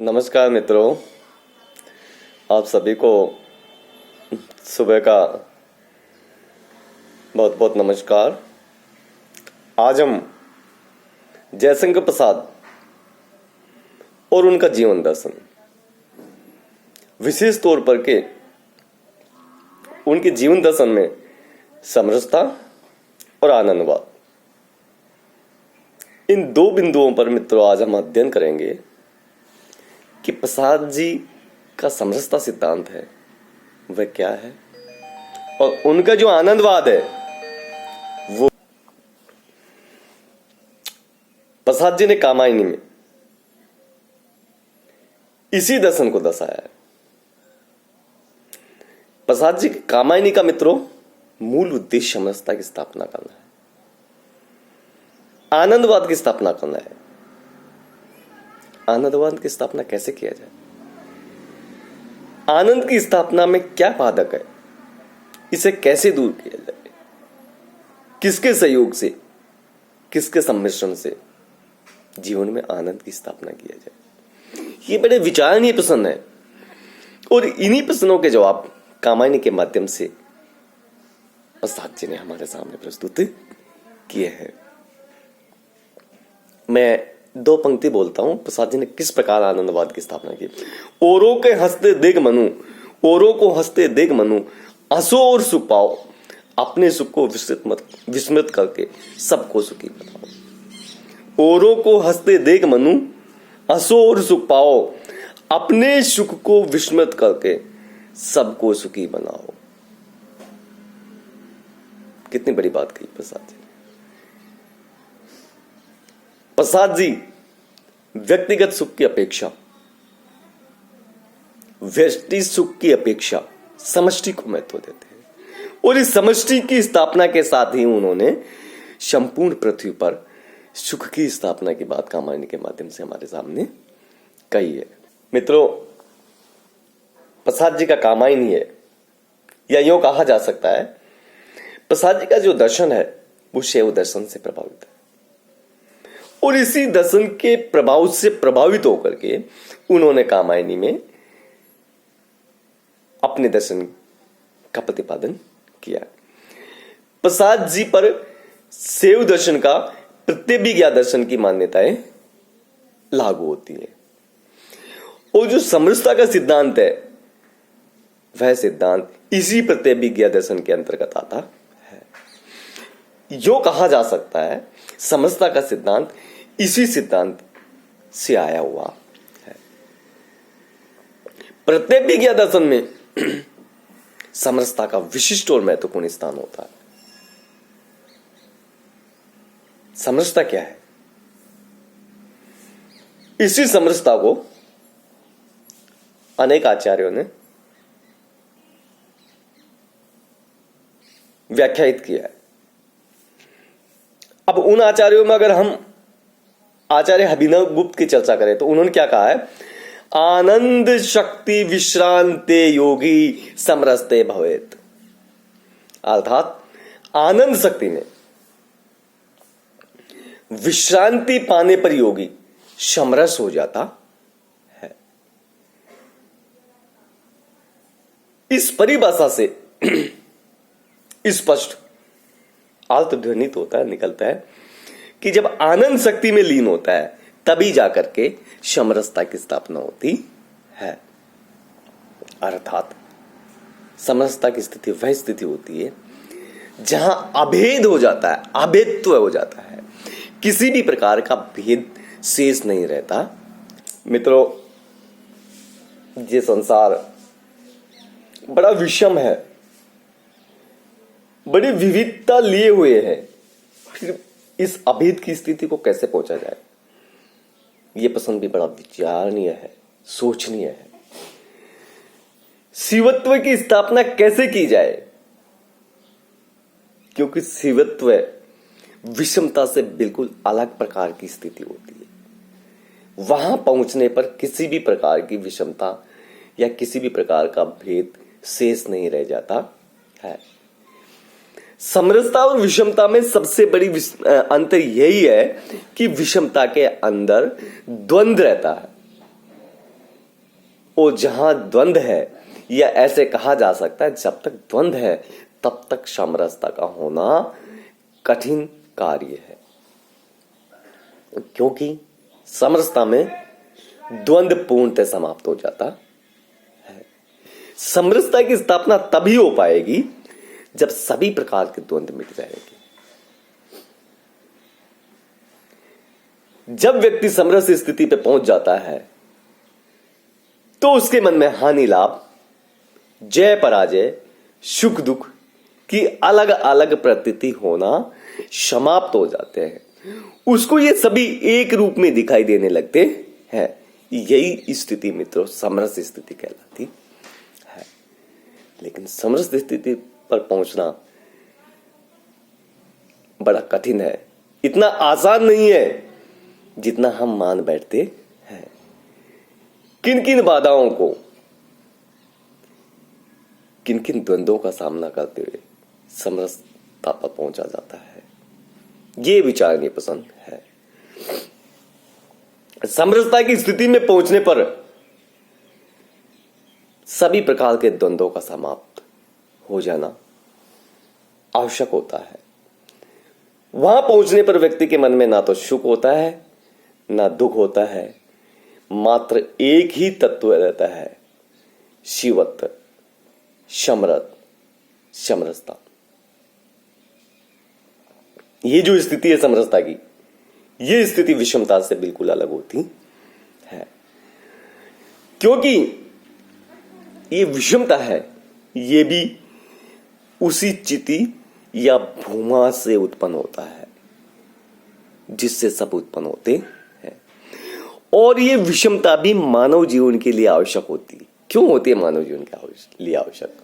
नमस्कार मित्रों, आप सभी को सुबह का बहुत बहुत नमस्कार। आज हम जयशंकर प्रसाद और उनका जीवन दर्शन, विशेष तौर पर के उनके जीवन दर्शन में समरसता और आनंदवाद, इन दो बिंदुओं पर मित्रों आज हम अध्ययन करेंगे कि प्रसाद जी का समरसता सिद्धांत है वह क्या है और उनका जो आनंदवाद है वो। प्रसाद जी ने कामायनी में इसी दर्शन को दर्शाया है। प्रसाद जी कामायनी का मित्रों मूल उद्देश्य समरसता की स्थापना करना है, आनंदवाद की स्थापना करना है। आनंदवाद की स्थापना कैसे किया जाए, आनंद की स्थापना में क्या बाधक है, इसे कैसे दूर किया जाए, किसके सहयोग से, किसके सम्मिश्रण से जीवन में आनंद की स्थापना किया जाए, ये बड़े विचारणीय प्रश्न है। और इन्हीं प्रश्नों के जवाब कामायनी के माध्यम से प्रसाद जी ने हमारे सामने प्रस्तुत किए हैं। मैं दो पंक्ति बोलता हूं, प्रसाद जी ने किस प्रकार आनंदवाद की स्थापना की। औरों के हंसते देख मनू, औरों को हंसते देख मनू, हंसो और सुख पाओ, अपने सुख को विस्मृत करके सबको सुखी बनाओ। औरों को हंसते देख मनू, हंसो और सुख पाओ, अपने सुख को विस्मृत करके सबको सुखी बनाओ। कितनी बड़ी बात कही प्रसाद जी। प्रसाद जी व्यक्तिगत सुख की अपेक्षा, व्यष्टि सुख की अपेक्षा समष्टि को महत्व देते हैं और इस समष्टि की स्थापना के साथ ही उन्होंने संपूर्ण पृथ्वी पर सुख की स्थापना की बात कामायनी के माध्यम से हमारे सामने कही है। मित्रों, प्रसाद जी का कामायनी है, या यूं कहा जा सकता है प्रसाद जी का जो दर्शन है वो शैव दर्शन से प्रभावित है और इसी दर्शन के प्रभाव से प्रभावित होकर के उन्होंने कामायनी में अपने दर्शन का प्रतिपादन किया। प्रसाद जी पर शैव दर्शन का प्रत्यभिज्ञा दर्शन की मान्यताएं लागू होती है और जो समरसता का सिद्धांत है वह सिद्धांत इसी प्रत्यभिज्ञा दर्शन के अंतर्गत आता है। यो कहा जा सकता है समरसता का सिद्धांत इसी सिद्धांत से आया हुआ है। प्रत्यभिज्ञा दर्शन में समरसता का विशिष्ट और महत्वपूर्ण स्थान होता है। समरसता क्या है? इसी समरसता को अनेक आचार्यों ने व्याख्यायित किया है। अब उन आचार्यों में अगर हम आचार्य अभिनव गुप्त की चर्चा करें तो उन्होंने क्या कहा है? आनंद शक्ति विश्रांते योगी समरसते भवेत। अर्थात आनंद शक्ति में विश्रांति पाने पर योगी समरस हो जाता है। इस परिभाषा से स्पष्ट अर्थ ध्वनित होता है, निकलता है कि जब आनंद शक्ति में लीन होता है तभी जाकर के समरसता की स्थापना होती है। अर्थात समरसता की स्थिति वह स्थिति होती है जहां अभेद हो जाता है, अभेदत्व हो जाता है, किसी भी प्रकार का भेद शेष नहीं रहता। मित्रों, ये संसार बड़ा विषम है, बड़ी विविधता लिए हुए है, फिर इस अभेद की स्थिति को कैसे पहुंचा जाए, यह प्रश्न भी बड़ा विचारणीय है, सोचनीय है। शिवत्व की स्थापना कैसे की जाए, क्योंकि शिवत्व विषमता से बिल्कुल अलग प्रकार की स्थिति होती है। वहां पहुंचने पर किसी भी प्रकार की विषमता या किसी भी प्रकार का भेद शेष नहीं रह जाता है। समरसता और विषमता में सबसे बड़ी अंतर यही है कि विषमता के अंदर द्वंद्व रहता है और जहां द्वंद्व है, या ऐसे कहा जा सकता है जब तक द्वंद्व है तब तक समरसता का होना कठिन कार्य है, क्योंकि समरसता में द्वंद्व पूर्णतः समाप्त हो जाता है। समरसता की स्थापना तभी हो पाएगी जब सभी प्रकार के द्वंद्व मिट जाएंगे। जब व्यक्ति समरस स्थिति पे पहुंच जाता है तो उसके मन में हानि लाभ, जय पराजय, सुख दुख की अलग अलग प्रतीति होना समाप्त हो जाते हैं। उसको ये सभी एक रूप में दिखाई देने लगते हैं। यही स्थिति मित्रों समरस स्थिति कहलाती है। लेकिन समरस स्थिति पर पहुंचना बड़ा कठिन है, इतना आसान नहीं है जितना हम मान बैठते हैं। किन किन बाधाओं को, किन किन द्वंद्वों का सामना करते हुए समरसता पर पहुंचा जाता है, ये विचारनीय पसंद है। समरसता की स्थिति में पहुंचने पर सभी प्रकार के द्वंद्वों का समाप्त हो जाना आवश्यक होता है। वहां पहुंचने पर व्यक्ति के मन में ना तो सुख होता है ना दुख होता है, मात्र एक ही तत्व रहता है, शिवत्व, समरथ, समरसता। ये जो स्थिति है समरसता की, ये स्थिति विषमता से बिल्कुल अलग होती है, क्योंकि ये विषमता है, ये भी उसी चिति या भूमा से उत्पन्न होता है जिससे सब उत्पन्न होते हैं। और ये विषमता भी मानव जीवन के लिए आवश्यक होती है। क्यों होती है मानव जीवन के लिए आवश्यक?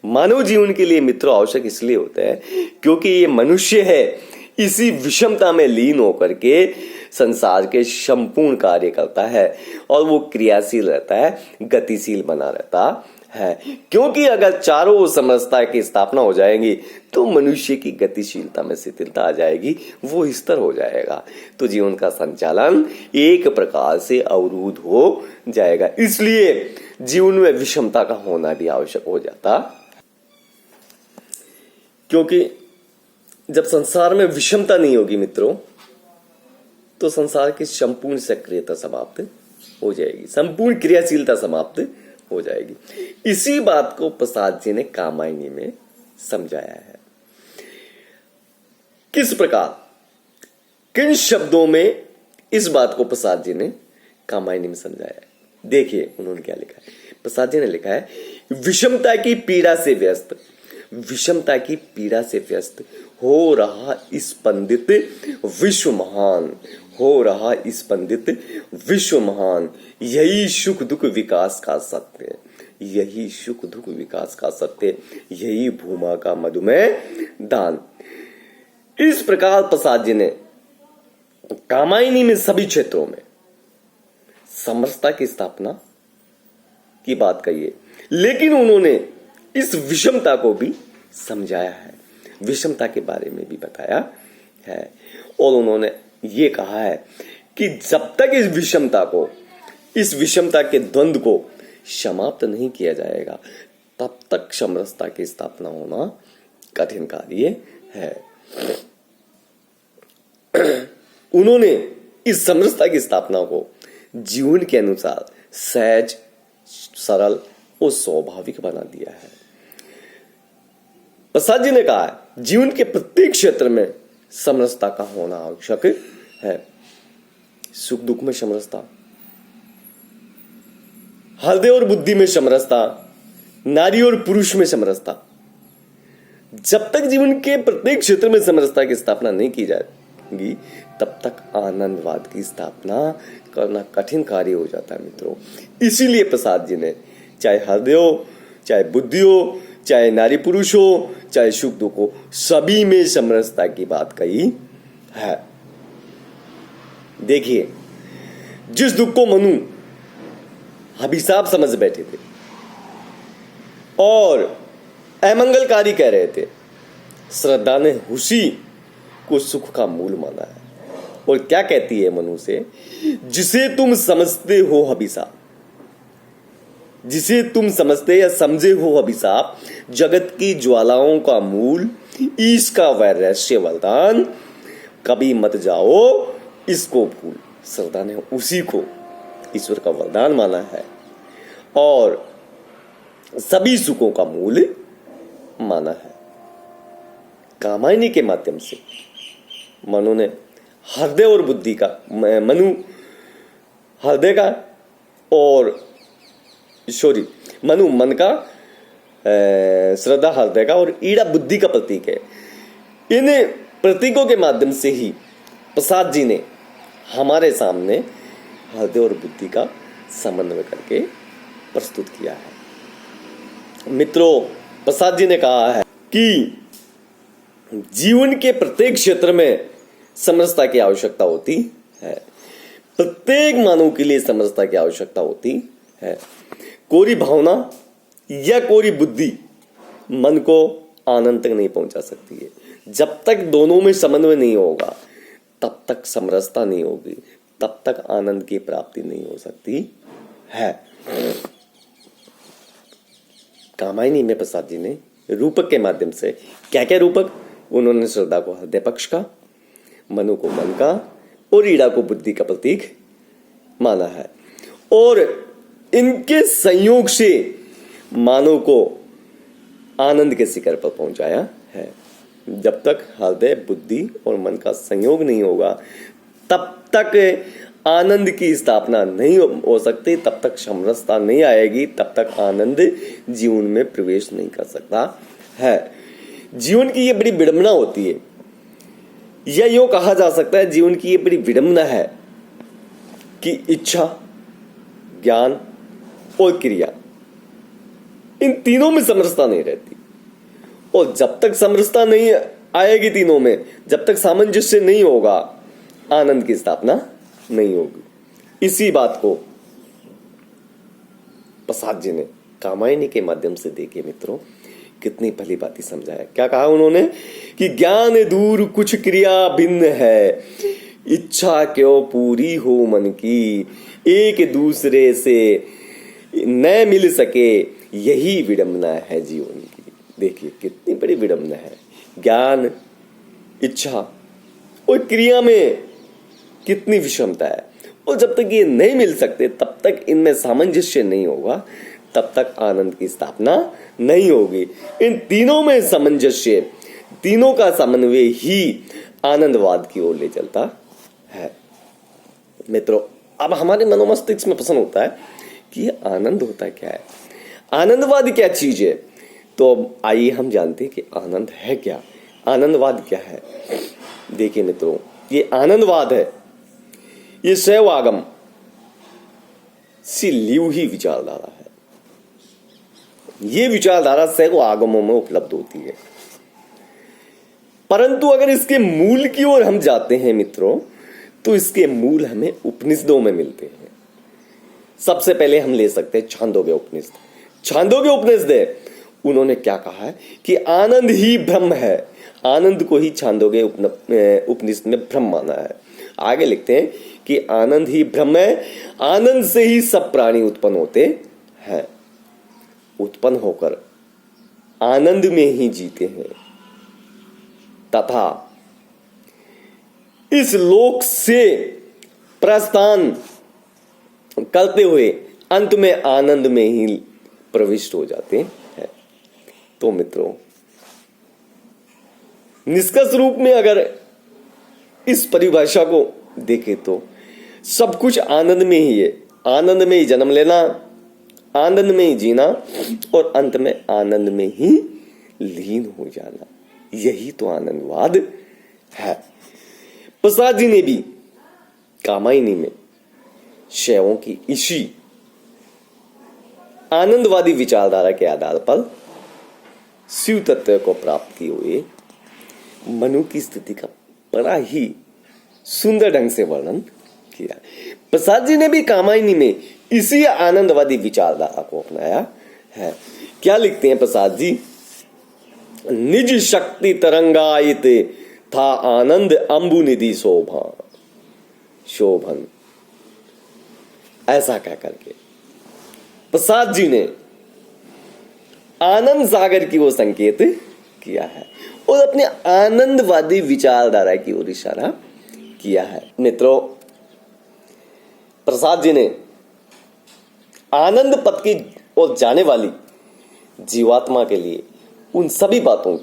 मानव जीवन के लिए मित्रों आवश्यक इसलिए होता है क्योंकि ये मनुष्य है, इसी विषमता में लीन होकर के संसार के संपूर्ण कार्य करता है और वो क्रियाशील रहता है, गतिशील बना रहता है। क्योंकि अगर चारों ओर समरसता की स्थापना हो जाएगी तो मनुष्य की गतिशीलता में शिथिलता आ जाएगी, वो स्थिर हो जाएगा, तो जीवन का संचालन एक प्रकार से अवरुद्ध हो जाएगा। इसलिए जीवन में विषमता का होना भी आवश्यक हो जाता, क्योंकि जब संसार में विषमता नहीं होगी मित्रों तो संसार की संपूर्ण सक्रियता समाप्त हो जाएगी, संपूर्ण क्रियाशीलता समाप्त हो जाएगी। इसी बात को प्रसाद जी ने कामायनी में समझाया है। किस प्रकार, किन शब्दों में इस बात को प्रसाद जी ने कामायनी में समझाया है? देखिए उन्होंने क्या लिखा है। प्रसाद जी ने लिखा है, विषमता की पीड़ा से व्यस्त, विषमता की पीड़ा से व्यस्त हो रहा स्पंदित विश्व महान, हो रहा स्पंदित विश्व महान, यही सुख दुख विकास का सत्य, यही सुख दुख विकास का सत्य, यही भूमा का मधुमेह दान। इस प्रकार प्रसाद जी ने कामायनी में सभी क्षेत्रों में समरसता की स्थापना की बात कही है, लेकिन उन्होंने इस विषमता को भी समझाया है, विषमता के बारे में भी बताया है। और उन्होंने ये कहा है कि जब तक इस विषमता को, इस विषमता के द्वंद्व को समाप्त नहीं किया जाएगा तब तक समरसता की स्थापना होना कठिन कार्य है। उन्होंने इस समरसता की स्थापना को जीवन के अनुसार सहज, सरल और स्वाभाविक बना दिया है। प्रसाद जी ने कहा है, जीवन के प्रत्येक क्षेत्र में समरसता का होना आवश्यक है। सुख दुख में समरसता, हृदय और बुद्धि में समरसता, नारी और पुरुष में समरसता। जब तक जीवन के प्रत्येक क्षेत्र में समरसता की स्थापना नहीं की जाएगी तब तक आनंदवाद की स्थापना करना कठिन कार्य हो जाता है मित्रों। इसीलिए प्रसाद जी ने चाहे हृदय हो, चाहे बुद्धि हो, चाहे नारी पुरुष हो, चाहे सुख दुख हो, सभी में समरसता की बात कही है। देखिए, जिस दुख को मनु अभिशाप समझ बैठे थे और अमंगलकारी कह रहे थे, श्रद्धा ने खुशी को सुख का मूल माना है। और क्या कहती है मनु से, जिसे तुम समझते हो अभिशाप, जिसे तुम समझते या समझे हो अभिशाप, जगत की ज्वालाओं का मूल, ईश का वह रहस्य वरदान, कभी मत जाओ इसको भूल। सरदार ने उसी को ईश्वर का वरदान माना है और सभी सुखों का मूल माना है। कामायनी के माध्यम से मनु ने हृदय और बुद्धि का, मनु हृदय का और मनु मन का, श्रद्धा हृदय का और ईड़ा बुद्धि का प्रतीक है। इन प्रतीकों के माध्यम से ही प्रसाद जी ने हमारे सामने हृदय और बुद्धि का समन्वय करके प्रस्तुत किया है। मित्रों, प्रसाद जी ने कहा है कि जीवन के प्रत्येक क्षेत्र में समरसता की आवश्यकता होती है। प्रत्येक मानव के लिए समरसता की आवश्यकता होती है। कोरी भावना या कोरी बुद्धि मन को आनंद तक नहीं पहुंचा सकती है। जब तक दोनों में समन्वय नहीं होगा तब तक समरसता नहीं होगी, तब तक आनंद की प्राप्ति नहीं हो सकती है। कामायनी में प्रसाद जी ने रूपक के माध्यम से क्या क्या रूपक, उन्होंने श्रद्धा को हृदय पक्ष का, मनु को मन का और ईड़ा को बुद्धि का प्रतीक माना है और इनके संयोग से मानव को आनंद के शिखर पर पहुंचाया है। जब तक हृदय, बुद्धि और मन का संयोग नहीं होगा तब तक आनंद की स्थापना नहीं हो सकती, तब तक समरसता नहीं आएगी, तब तक आनंद जीवन में प्रवेश नहीं कर सकता है। जीवन की ये बड़ी विडंबना होती है, या यूं कहा जा सकता है जीवन की ये बड़ी विडंबना है कि इच्छा, ज्ञान और क्रिया, इन तीनों में समरसता नहीं रहती। और जब तक समरसता नहीं आएगी तीनों में, जब तक सामंजस्य नहीं होगा, आनंद की स्थापना नहीं होगी। इसी बात को प्रसाद जी ने कामायनी के माध्यम से देखिए मित्रों, कितनी भली बात समझाया। क्या कहा उन्होंने कि ज्ञान दूर कुछ क्रिया भिन्न है, इच्छा क्यों पूरी हो मन की, एक दूसरे से न मिल सके, यही विडंबना है जीवन की। देखिए कितनी बड़ी विडंबना है। ज्ञान, इच्छा और क्रिया में कितनी विषमता है, और जब तक ये नहीं मिल सकते तब तक इनमें सामंजस्य नहीं होगा, तब तक आनंद की स्थापना नहीं होगी। इन तीनों में सामंजस्य, तीनों का समन्वय ही आनंदवाद की ओर ले चलता है। मित्रों, अब हमारे मनोमस्तिष्क में प्रश्न होता है कि ये आनंद होता क्या है, आनंदवाद क्या चीज है। तो अब आइए हम जानते हैं कि आनंद है क्या, आनंदवाद क्या है। देखिए मित्रों, ये आनंदवाद है, ये शैव आगम से लिव ही विचारधारा है। ये विचारधारा शैव आगमों में उपलब्ध होती है, परंतु अगर इसके मूल की ओर हम जाते हैं मित्रों, तो इसके मूल हमें उपनिषदों में मिलते हैं। सबसे पहले हम ले सकते हैं छांदोग्य उपनिषद। छांदोग्य उपनिषद है, उन्होंने क्या कहा है कि आनंद ही ब्रह्म है। आनंद को ही छांदोग्य उपनिषद में ब्रह्म माना है। आगे लिखते हैं कि आनंद ही ब्रह्म है, आनंद से ही सब प्राणी उत्पन्न होते हैं, उत्पन्न होकर आनंद में ही जीते हैं, तथा इस लोक से प्रस्थान करते हुए अंत में आनंद में ही प्रविष्ट हो जाते हैं। तो मित्रों, निष्कर्ष रूप में अगर इस परिभाषा को देखें तो सब कुछ आनंद में ही है। आनंद में ही जन्म लेना, आनंद में ही जीना और अंत में आनंद में ही लीन हो जाना, यही तो आनंदवाद है। प्रसाद जी ने भी कामायनी में शैवों की इसी आनंदवादी विचारधारा के आधार पर शिव तत्व को प्राप्त किए हुए मनु की स्थिति का बड़ा ही सुंदर ढंग से वर्णन किया। प्रसाद जी ने भी कामायनी में इसी आनंदवादी विचारधारा को अपनाया है। क्या लिखते हैं प्रसाद जी? निज शक्ति तरंगायित था आनंद अंबु निधि शोभन। ऐसा कह करके प्रसाद जी ने आनंद सागर की ओर संकेत किया है और अपने आनंदवादी विचारधारा की ओर इशारा किया है। मित्रों, प्रसाद जी ने आनंद पथ की ओर जाने वाली जीवात्मा के लिए उन सभी बातों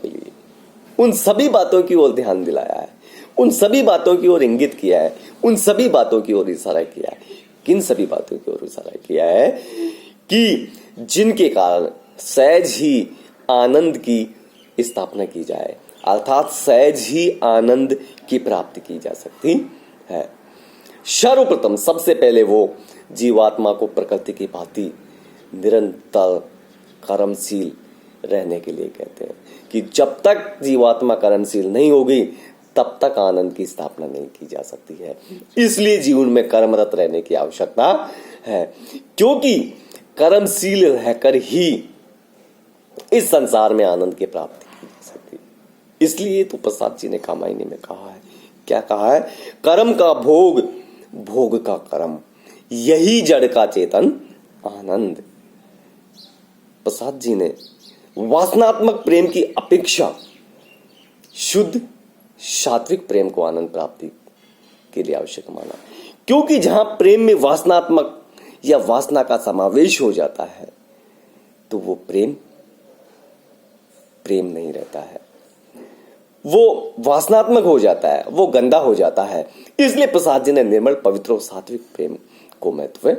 की ओर ध्यान दिलाया है, उन सभी बातों की ओर इंगित किया है, उन सभी बातों की ओर इशारा किया है। किन सभी बातों की ओर इशारा किया है? कि जिनके कारण सहज ही आनंद की स्थापना की जाए, अर्थात सहज ही आनंद की प्राप्ति की जा सकती है। सर्वप्रथम सबसे पहले वो जीवात्मा को प्रकृति की भांति निरंतर कर्मशील रहने के लिए कहते हैं कि जब तक जीवात्मा कर्मशील नहीं होगी तब तक आनंद की स्थापना नहीं की जा सकती है। इसलिए जीवन में कर्मरत रहने की आवश्यकता है, क्योंकि कर्मशील रहकर ही इस संसार में आनंद की प्राप्ति की जा सकती है। इसलिए तो प्रसाद जी ने कामायनी में कहा है, क्या कहा है? कर्म का भोग, भोग का कर्म, यही जड़ का चेतन आनंद। प्रसाद जी ने वासनात्मक प्रेम की अपेक्षा शुद्ध सात्विक प्रेम को आनंद प्राप्ति के लिए आवश्यक माना, क्योंकि जहां प्रेम में वासनात्मक या वासना का समावेश हो जाता है तो वो प्रेम नहीं रहता है, वो वासनात्मक हो जाता है, वो गंदा हो जाता है। इसलिए प्रसाद जी ने निर्मल, पवित्र और सात्विक प्रेम को महत्व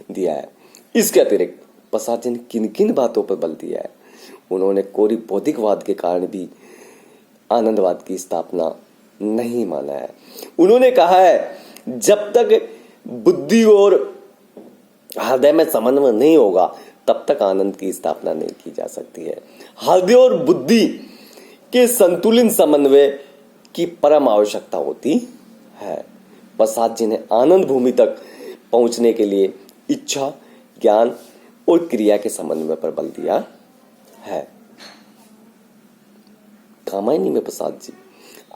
दिया है। इसके अतिरिक्त प्रसाद जी ने किन किन बातों पर बल दिया है? उन्होंने कोरी बौद्धिकवाद के कारण भी आनंदवाद की स्थापना नहीं माना है। उन्होंने कहा है जब तक बुद्धि और हृदय में समन्वय नहीं होगा तब तक आनंद की स्थापना नहीं की जा सकती है। हृदय और बुद्धि के संतुलित समन्वय की परम आवश्यकता होती है। प्रसाद जी ने आनंद भूमि तक पहुंचने के लिए इच्छा, ज्ञान और क्रिया के समन्वय पर बल दिया है। कामायनी में प्रसाद जी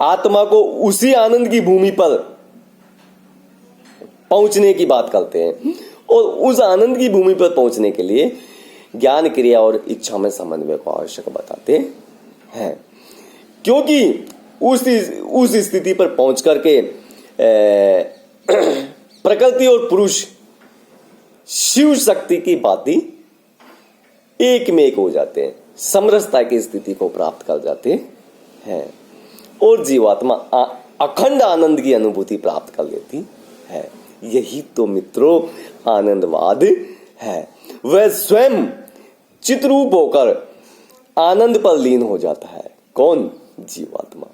आत्मा को उसी आनंद की भूमि पर पहुंचने की बात करते हैं और उस आनंद की भूमि पर पहुंचने के लिए ज्ञान, क्रिया और इच्छा में समन्वय को आवश्यक बताते हैं, क्योंकि उस स्थिति पर पहुंच करके प्रकृति और पुरुष शिव शक्ति की भांति एक में एक हो जाते हैं, समरसता की स्थिति को प्राप्त कर जाते हैं और जीवात्मा अखंड आनंद की अनुभूति प्राप्त कर लेती है। यही तो मित्रों आनंदवाद है। वह स्वयं चित्रूप होकर आनंद पर लीन हो जाता है। कौन? जीवात्मा।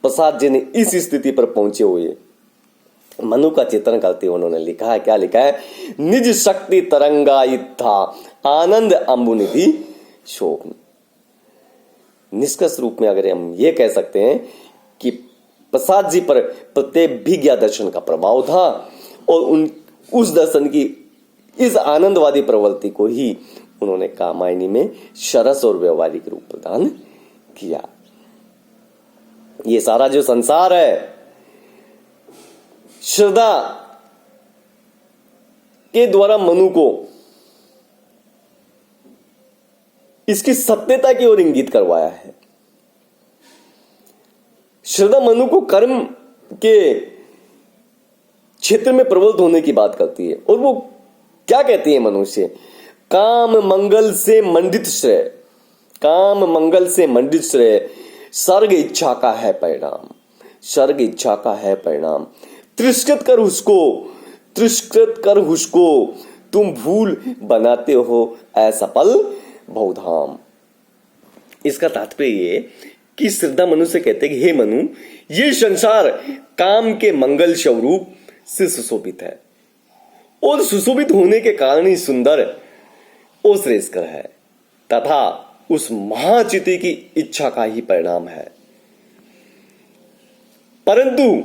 प्रसाद जी ने इस स्थिति पर पहुंचे हुए मनु का चित्रण करते हुए उन्होंने लिखा है, क्या लिखा है? निज शक्ति तरंगायित था आनंद अम्बुनिधि शोक। निष्कर्ष रूप में अगर हम ये कह सकते हैं कि प्रसाद जी पर प्रत्यभिज्ञा दर्शन का प्रभाव था और उस दर्शन की इस आनंदवादी प्रवृत्ति को ही उन्होंने कामायनी में सरस और व्यवहारिक रूप प्रदान किया। ये सारा जो संसार है श्रद्धा के द्वारा मनु को इसकी सत्यता की ओर इंगित करवाया है। श्रद्धा मनु को कर्म के क्षेत्र में प्रवृत्त होने की बात करती है और वो क्या कहती है मनुष्य? काम मंगल से मंडित श्रेय, काम मंगल से मंडित श्रेय सर्ग इच्छा का है परिणाम, सर्ग इच्छा का है परिणाम। तिरस्कृत कर उसको तुम भूल बनाते हो असफल बहुधाम। इसका तात्पर्य ये कि श्रद्धा मनु से कहते हैं कि हे मनु, ये संसार काम के मंगल स्वरूप से सुशोभित है और सुशोभित होने के कारण ही सुंदर और श्रेष्ठकर है तथा उस महाचिति की इच्छा का ही परिणाम है। परंतु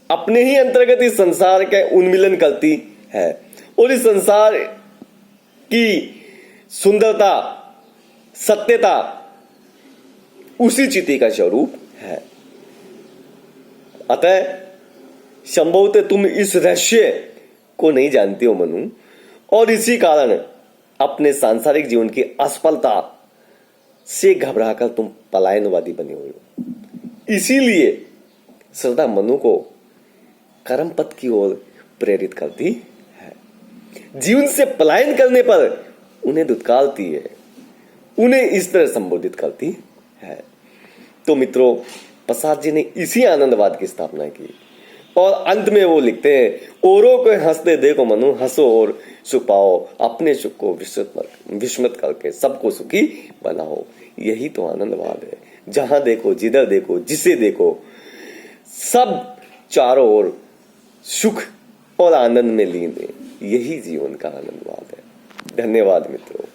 अपने ही अंतर्गत इस संसार का उन्मिलन करती है और इस संसार की सुंदरता, सत्यता उसी चिति का स्वरूप है। अतः संभवतः तुम इस रहस्य को नहीं जानते हो मनु, और इसी कारण अपने सांसारिक जीवन की असफलता से घबराकर तुम पलायनवादी बने हुए हो। इसीलिए श्रद्धा मनु को कर्म पथ की ओर प्रेरित करती है। जीवन से पलायन करने पर उन्हें धुतकारती है, उन्हें इस तरह संबोधित करती है। तो मित्रों, प्रसाद जी ने इसी आनंदवाद की स्थापना की और अंत में वो लिखते हैं, औरों को हंसते देखो मनु, हंसो और सुख पाओ, अपने सुख को विस्मृत करके सबको सुखी बनाओ। यही तो आनंदवाद है। जहां देखो, जिधर देखो, जिसे देखो, सब चारों ओर सुख और आनंद में लीन है। यही जीवन का आनंदवाद है। धन्यवाद मित्रों।